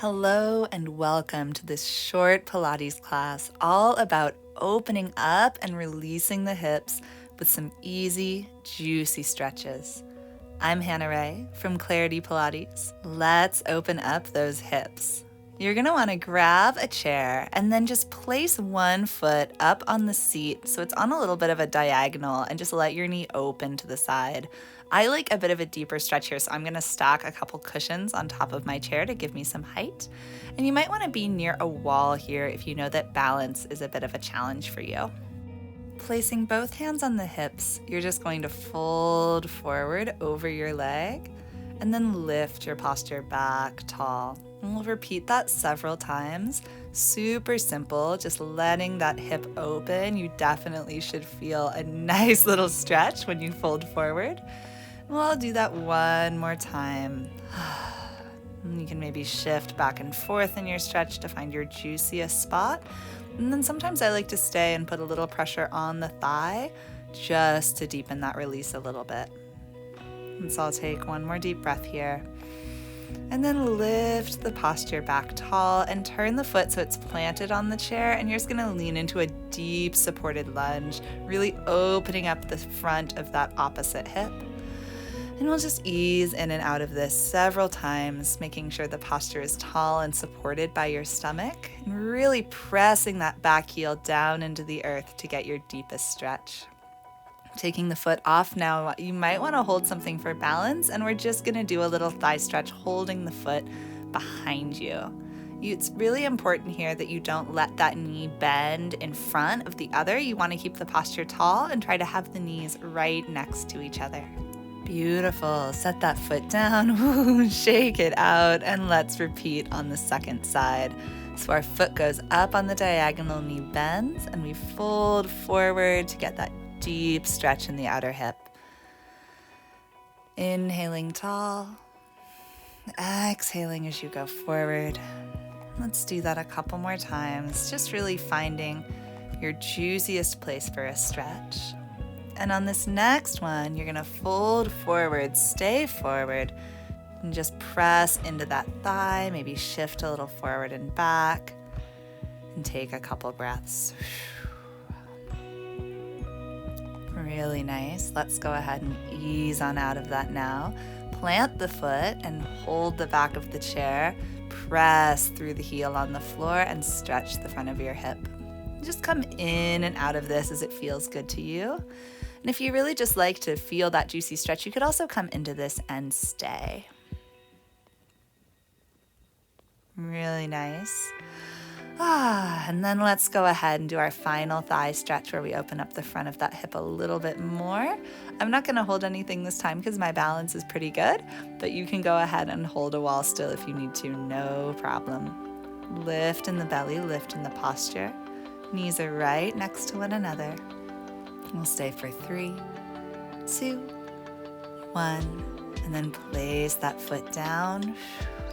Hello and welcome to this short Pilates class all about opening up and releasing the hips with some easy, juicy stretches. I'm Hannah Ray from Clarity Pilates. Let's open up those hips. You're going to want to grab a chair and then just place one foot up on the seat so it's on a little bit of a diagonal and just let your knee open to the side. I like a bit of a deeper stretch here, so I'm going to stack a couple cushions on top of my chair to give me some height. And you might want to be near a wall here if you know that balance is a bit of a challenge for you. Placing both hands on the hips, you're just going to fold forward over your leg and then lift your posture back tall. And we'll repeat that several times. Super simple, just letting that hip open. You definitely should feel a nice little stretch when you fold forward. We'll do that one more time. You can maybe shift back and forth in your stretch to find your juiciest spot. And then sometimes I like to stay and put a little pressure on the thigh just to deepen that release a little bit. And so I'll take one more deep breath here. And then lift the posture back tall and turn the foot so it's planted on the chair, and you're just going to lean into a deep supported lunge, really opening up the front of that opposite hip. And we'll just ease in and out of this several times, making sure the posture is tall and supported by your stomach, and really pressing that back heel down into the earth to get your deepest stretch. Taking the foot off now, you might want to hold something for balance, and we're just going to do a little thigh stretch holding the foot behind you. It's really important here that you don't let that knee bend in front of the other. You want to keep the posture tall and try to have the knees right next to each other. Beautiful. Set that foot down, shake it out, and let's repeat on the second side. So our foot goes up on the diagonal, knee bends, and we fold forward to get that deep stretch in the outer hip. Inhaling tall, exhaling as you go forward. Let's do that a couple more times, just really finding your juiciest place for a stretch. And on this next one, you're going to fold forward, stay forward, and just press into that thigh, maybe shift a little forward and back, and take a couple breaths. Really nice. Let's go ahead and ease on out of that now. Plant the foot and hold the back of the chair. Press through the heel on the floor and stretch the front of your hip. Just come in and out of this as it feels good to you. And if you really just like to feel that juicy stretch, you could also come into this and stay. Really nice. And then let's go ahead and do our final thigh stretch where we open up the front of that hip a little bit more. I'm not going to hold anything this time because my balance is pretty good, but you can go ahead and hold a wall still if you need to, no problem. Lift in the belly, lift in the posture. Knees are right next to one another. We'll stay for 3, 2, 1, and then place that foot down.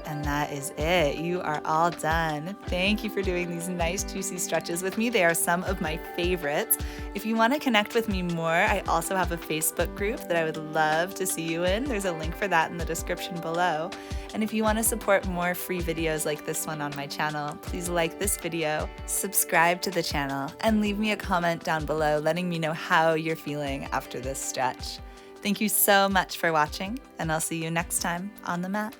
And that is it. You are all done. Thank you for doing these nice juicy stretches with me. They are some of my favorites. If you want to connect with me more, I also have a Facebook group that I would love to see you in. There's a link for that in the description below. And if you want to support more free videos like this one on my channel, please like this video, subscribe to the channel, and leave me a comment down below letting me know how you're feeling after this stretch. Thank you so much for watching, and I'll see you next time on the mat.